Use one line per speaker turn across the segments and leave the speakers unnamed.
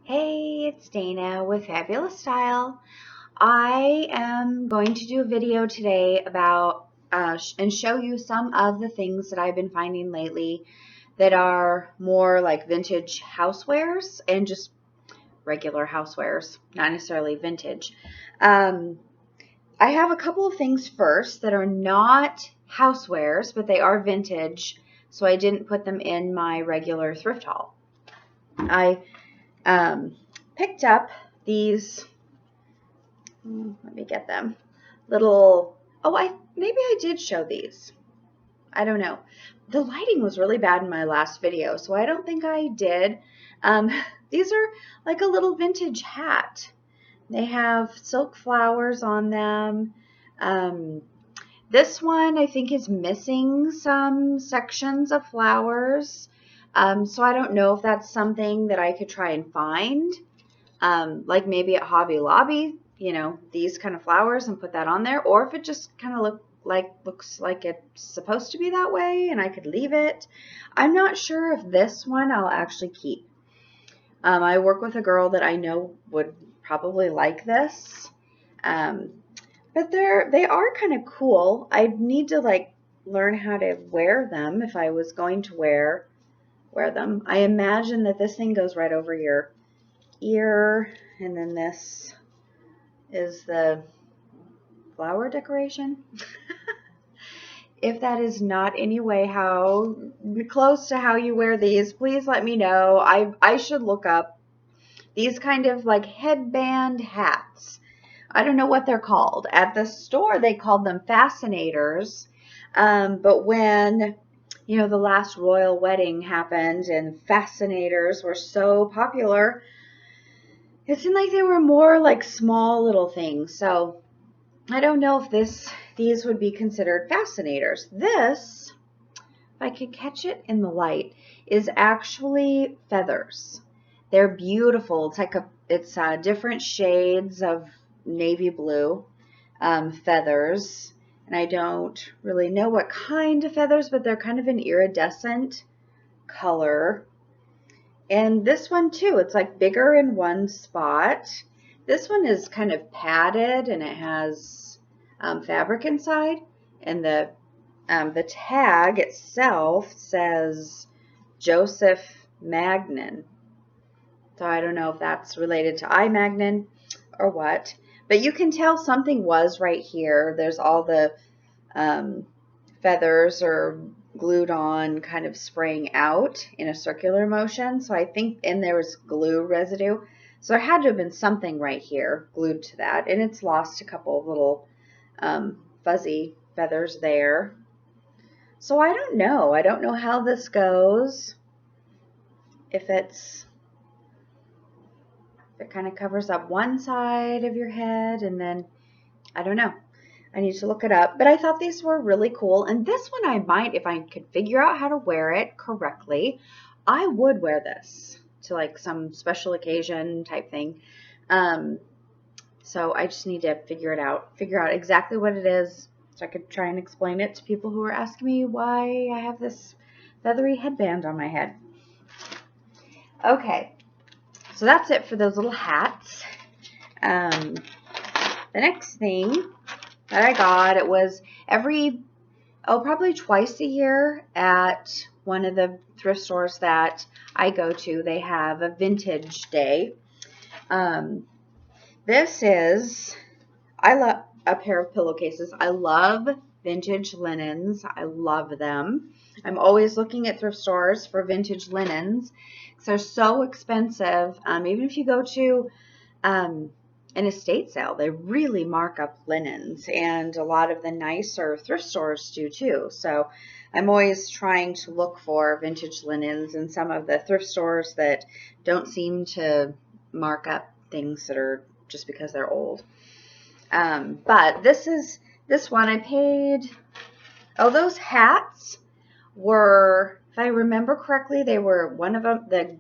Hey, it's Dana with Fabulous Style. I am going to do a video today about and show you some of the things that I've been finding lately that are more like vintage housewares and just regular housewares, not necessarily vintage. Um, I have a couple of things first that are not housewares, but they are vintage, so I didn't put them in my regular thrift haul. I picked up these, let me get them, little, maybe I did show these. I don't know. The lighting was really bad in my last video, so I don't think I did. Um, these are like a little vintage hat. They have silk flowers on them. This one I think is missing some sections of flowers. So I don't know if that's something that I could try and find. Like maybe at Hobby Lobby, these kind of flowers and put that on there, or if it just kind of looks like it's supposed to be that way and I could leave it. I'm not sure if this one I'll actually keep. I work with a girl that I know would probably like this. But they are kind of cool. I need to learn how to wear them if I was going to wear them. I imagine that this thing goes right over your ear, and then this is the flower decoration. If that is not any way how close to how you wear these, please let me know. I should look up these kind of like headband hats. I don't know what they're called. At the store, they called them fascinators. But when, the last royal wedding happened and fascinators were so popular, it seemed like they were more like small little things. So I don't know if these would be considered fascinators. This, if I could catch it in the light, is actually feathers. They're beautiful. It's different shades of navy blue feathers. And I don't really know what kind of feathers, but they're kind of an iridescent color. And this one too, it's like bigger in one spot. This one is kind of padded and it has fabric inside. And the tag itself says Joseph Magnin. So I don't know if that's related to I Magnin or what. But you can tell something was right here. There's all the feathers are glued on, kind of spraying out in a circular motion. So I think, and there was glue residue. So there had to have been something right here glued to that. And it's lost a couple of little fuzzy feathers there. So I don't know. I don't know how this goes. If it kind of covers up one side of your head, and then I don't know. I need to look it up, but I thought these were really cool. And this one I might, if I could figure out how to wear it correctly, I would wear this to like some special occasion type thing. So I just need to figure out exactly what it is so I could try and explain it to people who are asking me why I have this feathery headband on my head. Okay, so that's it for those little hats. The next thing that I got, it was probably twice a year at one of the thrift stores that I go to. They have a vintage day. This is, I love a pair of pillowcases. I love vintage linens. I love them. I'm always looking at thrift stores for vintage linens because they're so expensive. Even if you go to an estate sale, they really mark up linens, and a lot of the nicer thrift stores do too. So I'm always trying to look for vintage linens in some of the thrift stores that don't seem to mark up things that are just because they're old. But this one I paid, those hats were, if I remember correctly, they were, one of them, the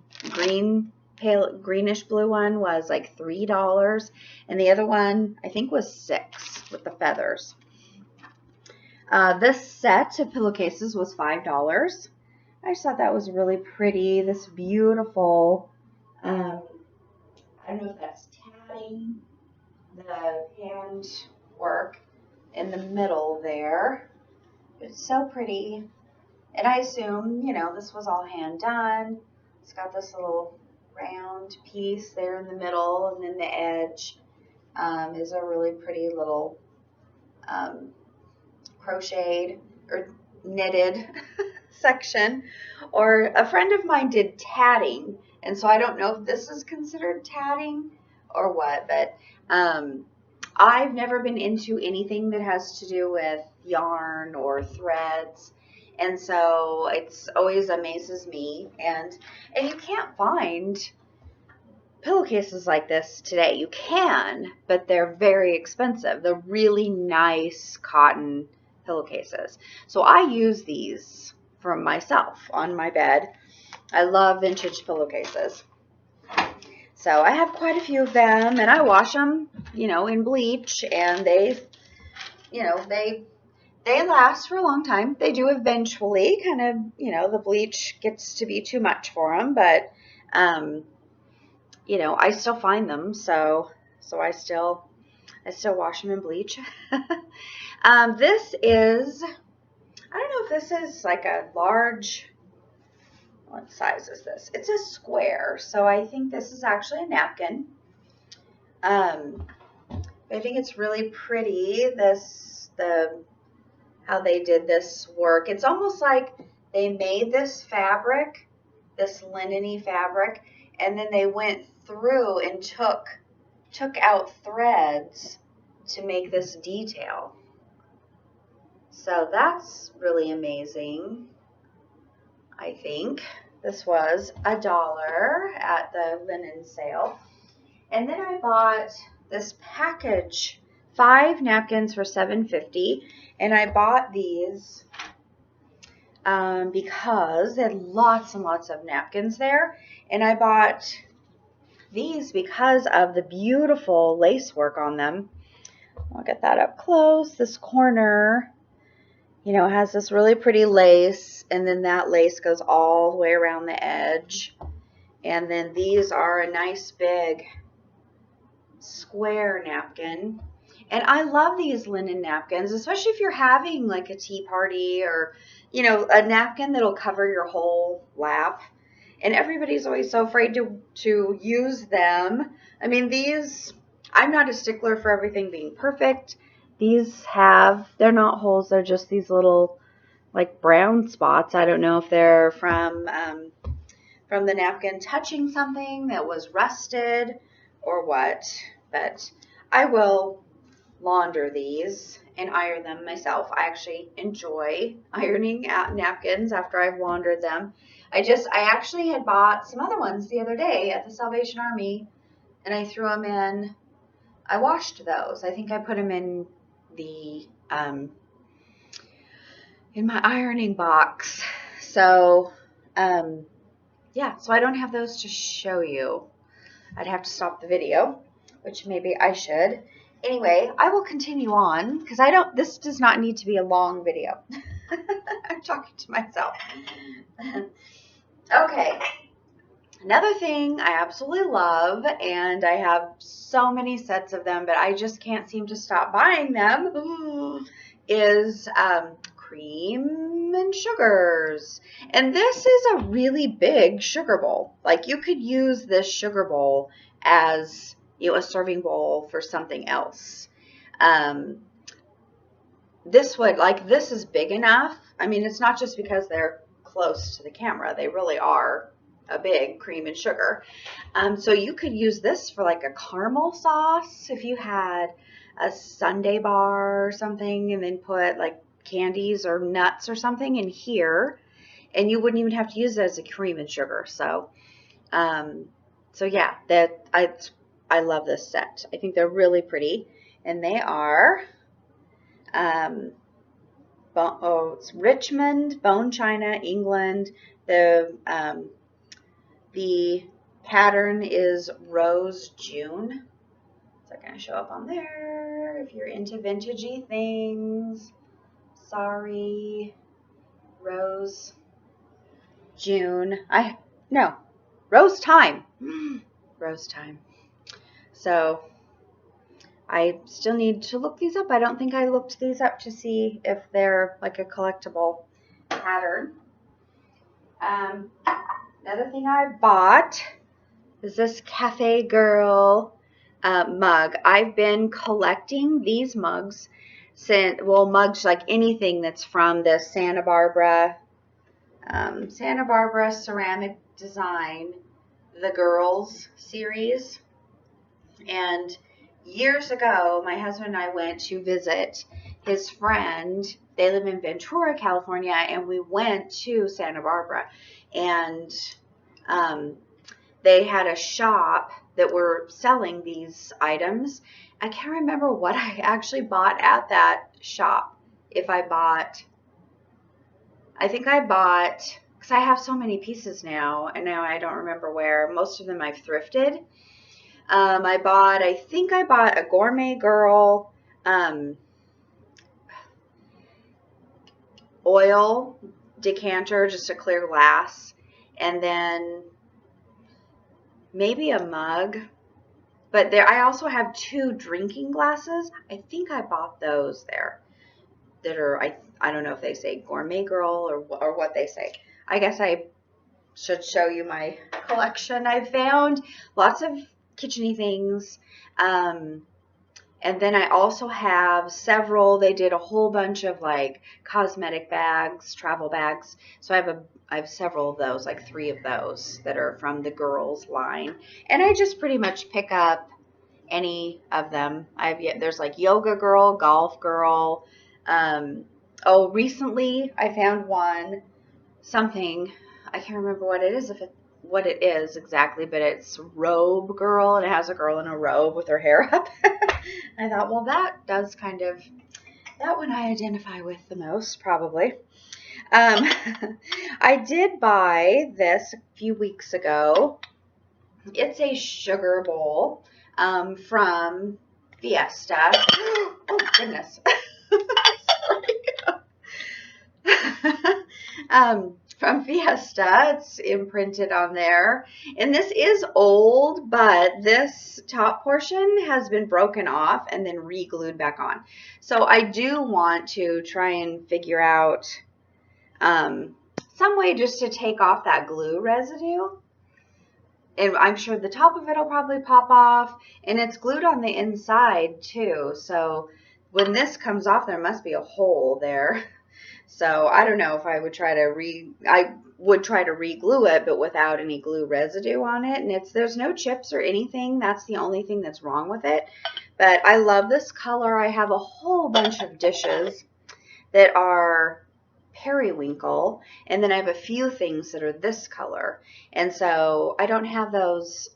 pale greenish blue one was like $3, and the other one I think was $6 with the feathers. This set of pillowcases was $5. I just thought that was really pretty. This beautiful loving the hand work in the middle there. It's so pretty. And I assume, you know, this was all hand done. It's got this little round piece there in the middle, and then the edge is a really pretty little crocheted or knitted section. Or a friend of mine did tatting, and so I don't know if this is considered tatting or what, but I've never been into anything that has to do with yarn or threads, and so it's always amazes me. And you can't find pillowcases like this today. You can, but they're very expensive. They're really nice cotton pillowcases. So I use these for myself on my bed. I love vintage pillowcases. So I have quite a few of them, and I wash them, you know, in bleach, and they, you know, they last for a long time. They do eventually kind of, you know, the bleach gets to be too much for them, but you know, I still find them, so I still wash them in bleach. This is, I don't know if this is like a large, what size is this? It's a square, so I think this is actually a napkin. I think it's really pretty, how they did this work. It's almost like they made this fabric, this linen-y fabric, and then they went through and took out threads to make this detail. So that's really amazing. I think this was $1 at the linen sale. And then I bought this package, 5 napkins for $7.50, and I bought these because they had lots and lots of napkins there, and I bought these because of the beautiful lace work on them. I'll get that up close. This corner, you know, has this really pretty lace, and then that lace goes all the way around the edge. And then these are a nice big square napkin. And I love these linen napkins, especially if you're having like a tea party, or, you know, a napkin that'll cover your whole lap. And everybody's always so afraid to use them. I mean, these, I'm not a stickler for everything being perfect. These they're not holes, they're just these little like brown spots. I don't know if they're from the napkin touching something that was rusted or what, but I will launder these and iron them myself. I actually enjoy ironing napkins after I've laundered them. I actually had bought some other ones the other day at the Salvation Army, and I threw them in. I washed those. I think I put them in the in my ironing box. So yeah, so I don't have those to show you. I'd have to stop the video, which maybe I should. Anyway, I will continue on because this does not need to be a long video. I'm talking to myself. Okay. Another thing I absolutely love, and I have so many sets of them, but I just can't seem to stop buying them, is cream and sugars. And this is a really big sugar bowl. Like, you could use this sugar bowl as, you know, a serving bowl for something else. This is big enough. I mean, it's not just because they're close to the camera. They really are a big cream and sugar. So you could use this for like a caramel sauce if you had a sundae bar or something, and then put like candies or nuts or something in here, and you wouldn't even have to use it as a cream and sugar. So yeah, I love this set. I think they're really pretty, and they are it's Richmond, Bone China, England. The pattern is Rose June. Is that going to show up on there? If you're into vintagey things. Sorry. Rose June. No. Rose Time. Rose Time. So, I still need to look these up. I don't think I looked these up to see if they're like a collectible pattern. Another thing I bought is this Cafe Girl mug. I've been collecting these mugs since, well, mugs like anything that's from the Santa Barbara ceramic design, the Girls series. And years ago, my husband and I went to visit his friend. They live in Ventura, California, and we went to Santa Barbara. And they had a shop that were selling these items. I can't remember what I actually bought at that shop. I think I bought, because I have so many pieces now, and now I don't remember where. Most of them I've thrifted. I think I bought a Gourmet Girl oil decanter, just a clear glass, and then maybe a mug. But there, I also have 2 drinking glasses. I think I bought those there. That are, I don't know if they say Gourmet Girl or what they say. I guess I should show you my collection. I found lots of kitchen-y things. And then I also have several. They did a whole bunch of like cosmetic bags, travel bags. So I have several of those, like 3 of those that are from the Girls line. And I just pretty much pick up any of them. There's like Yoga Girl, Golf Girl. Recently I found something. I can't remember what it is exactly, but it's Robe Girl, and it has a girl in a robe with her hair up. I thought, well, that one I identify with the most, probably. I did buy this a few weeks ago. It's a sugar bowl from Fiesta. Oh, goodness. Sorry. From Fiesta. It's imprinted on there. And this is old, but this top portion has been broken off and then re-glued back on. So I do want to try and figure out some way just to take off that glue residue. And I'm sure the top of it will probably pop off. And it's glued on the inside too. So when this comes off, there must be a hole there. So I don't know if I would try to re-glue it, but without any glue residue on it. And there's no chips or anything. That's the only thing that's wrong with it. But I love this color. I have a whole bunch of dishes that are periwinkle, and then I have a few things that are this color. And so I don't have those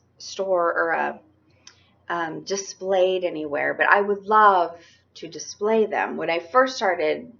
displayed anywhere, but I would love to display them. When I first started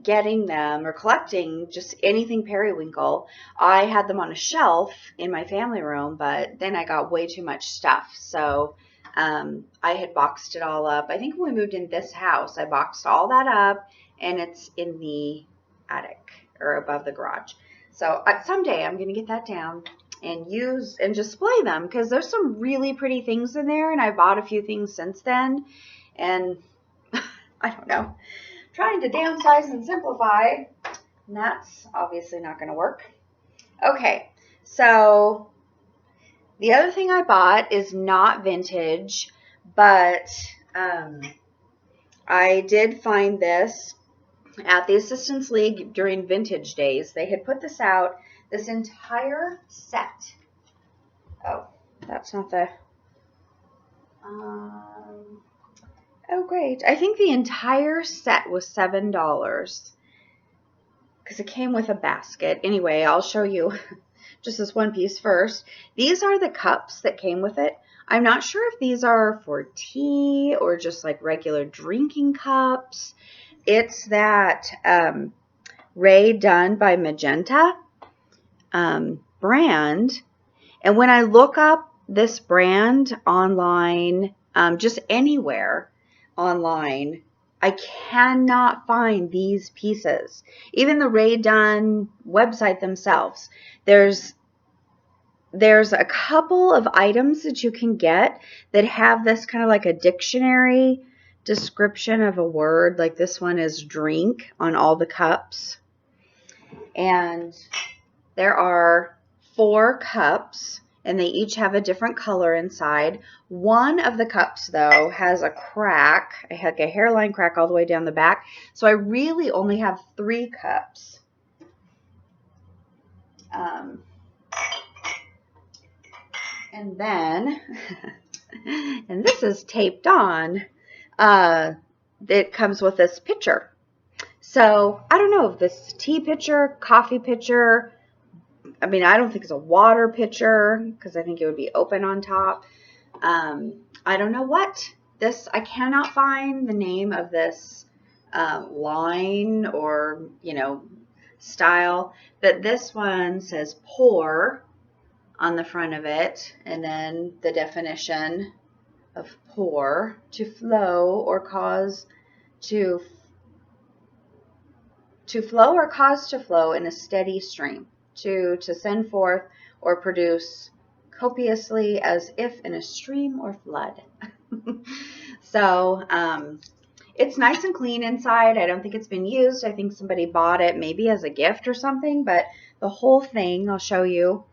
getting them or collecting just anything periwinkle, I had them on a shelf in my family room, but then I got way too much stuff. So I had boxed it all up. I think when we moved in this house, I boxed all that up, and it's in the attic or above the garage. So someday I'm going to get that down and use and display them, because there's some really pretty things in there, and I bought a few things since then, and I don't know, trying to downsize and simplify, and that's obviously not going to work. Okay, so the other thing I bought is not vintage, but I did find this at the Assistance League during Vintage Days. They had put this out, this entire set. Oh, that's not the... oh, great. I think the entire set was $7 because it came with a basket. Anyway, I'll show you just this one piece first. These are the cups that came with it. I'm not sure if these are for tea or just like regular drinking cups. It's that Ray Dunn by Magenta brand. And when I look up this brand online, just anywhere online, I cannot find these pieces. Even the Ray Dunn website themselves, there's there's a couple of items that you can get that have this kind of like a dictionary description of a word. Like this one is drink on all the cups. And there are 4 cups, and they each have a different color inside. One of the cups, though, has a crack, like a hairline crack all the way down the back. So I really only have 3 cups. And then, and this is taped on, it comes with this pitcher. So I don't know if this tea pitcher, coffee pitcher, I mean, I don't think it's a water pitcher because I think it would be open on top. I don't know what this, I cannot find the name of this line or, style, but this one says pour on the front of it, and then the definition of pour, to flow or cause to flow or cause to flow in a steady stream, to send forth or produce copiously as if in a stream or flood. So it's nice and clean inside. I don't think it's been used. I think somebody bought it maybe as a gift or something, but the whole thing, I'll show you.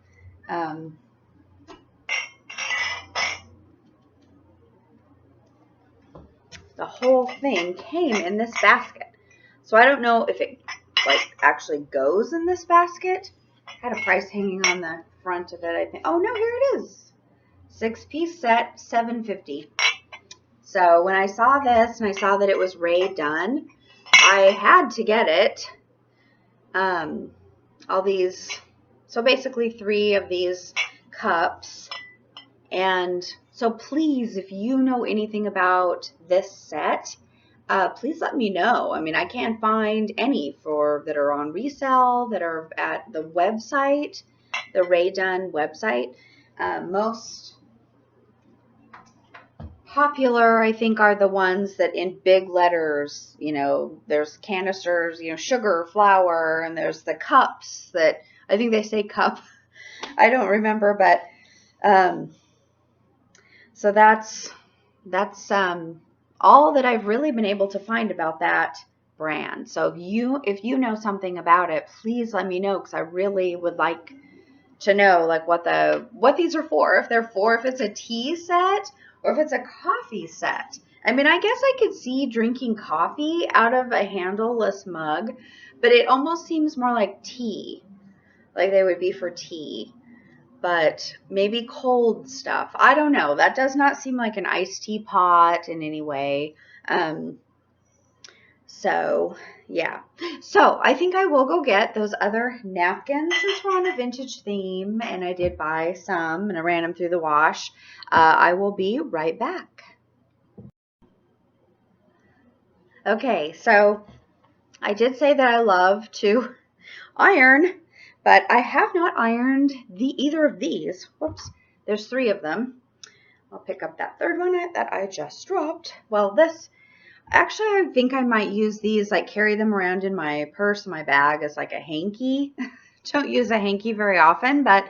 The whole thing came in this basket. So I don't know if it actually goes in this basket. Had a price hanging on the front of it, I think. Oh no, here it is. 6-piece set, $7.50. So when I saw this and I saw that it was Ray done, I had to get it. All these, so basically 3 of these cups. And so please, if you know anything about this set, please let me know. I mean, I can't find any that are on resale, that are at the website, the Ray Dunn website. Most popular, I think, are the ones that in big letters, there's canisters, sugar, flour, and there's the cups that, I think they say cup. I don't remember, but so that's all that I've really been able to find about that brand. So if you know something about it, please let me know, because I really would like to know like what these are for. If it's a tea set or if it's a coffee set. I mean, I guess I could see drinking coffee out of a handleless mug, but it almost seems more like tea, like they would be for tea. But maybe cold stuff. I don't know. That does not seem like an iced tea pot in any way. So, yeah. So, I think I will go get those other napkins since we're on a vintage theme. And I did buy some and I ran them through the wash. I will be right back. Okay, so I did say that I love to iron, but I have not ironed either of these. Whoops, there's 3 of them. I'll pick up that third one that I just dropped. Well, actually, I think I might use these, like carry them around in my purse, my bag as like a hanky. Don't use a hanky very often, but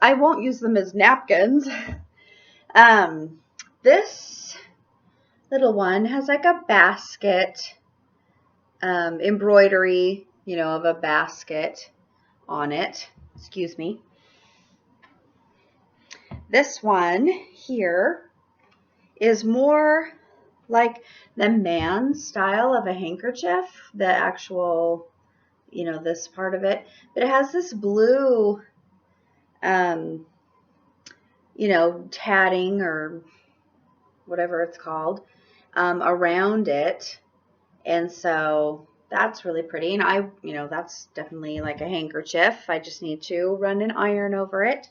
I won't use them as napkins. This little one has like a basket, embroidery, of a basket on it. Excuse me. This one here is more like the man style of a handkerchief, the actual, this part of it. But it has this blue, tatting or whatever it's called, around it. And so that's really pretty. And that's definitely like a handkerchief. I just need to run an iron over it.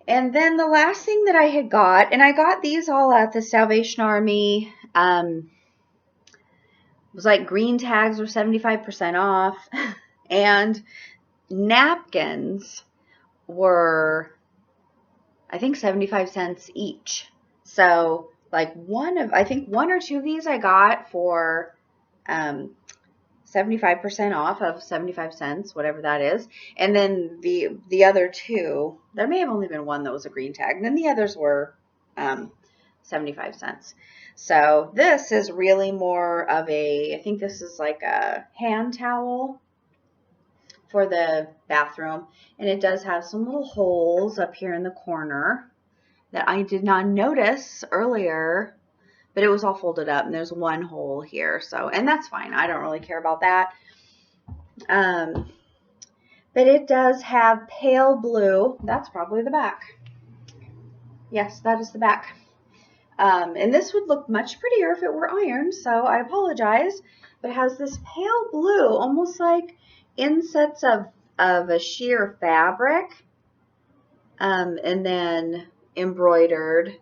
And then the last thing that I had got, and I got these all at the Salvation Army, it was like green tags were 75% off, and napkins were, I think, 75 cents each. So like I think 1 or 2 of these I got for 75% off of 75 cents, whatever that is. And then the other two, there may have only been one that was a green tag, and then the others were 75 cents. So this is really more of a, I think this is like a hand towel for the bathroom. And it does have some little holes up here in the corner that I did not notice earlier, but it was all folded up, and there's one hole here. So, and that's fine. I don't really care about that. But it does have pale blue. That's probably the back. Yes, that is the back. And this would look much prettier if it were ironed, so I apologize. But it has this pale blue, almost like insets of a sheer fabric, and then embroidered.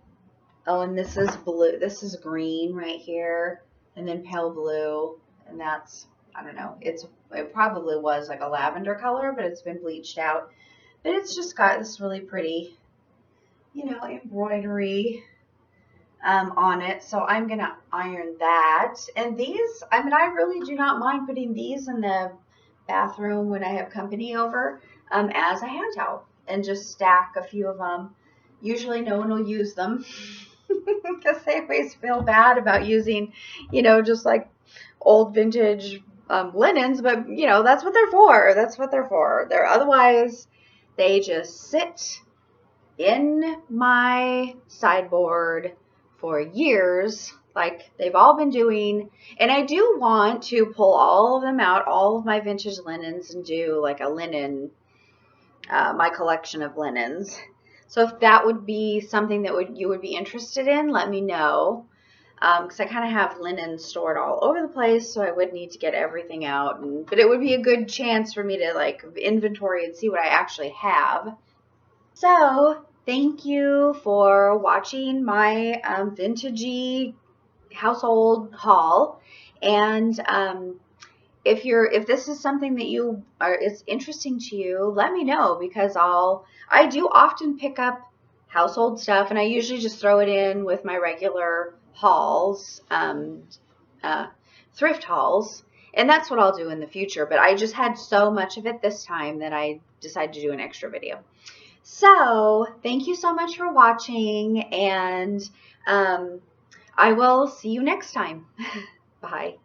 Oh, and this is blue. This is green right here, and then pale blue, and that's, I don't know. It probably was like a lavender color, but it's been bleached out. But it's just got this really pretty, you know, embroidery on it. So I'm going to iron that. And these, I mean, I really do not mind putting these in the bathroom when I have company over as a hand towel, and just stack a few of them. Usually no one will use them because they always feel bad about using, you know, just like old vintage linens, but you know, that's what they're for. That's what they're for. Otherwise they just sit in my sideboard for years, like they've all been doing. And I do want to pull all of them out, all of my vintage linens, and do like a linen, my collection of linens. So if that would be something that you would be interested in, let me know. Because I kind of have linen stored all over the place, so I would need to get everything out. But it would be a good chance for me to like inventory and see what I actually have. So thank you for watching my vintagey household haul. And if this is something that is interesting to you, let me know, because I do often pick up household stuff, and I usually just throw it in with my regular hauls, thrift hauls, and that's what I'll do in the future. But I just had so much of it this time that I decided to do an extra video. So thank you so much for watching, and I will see you next time. Bye.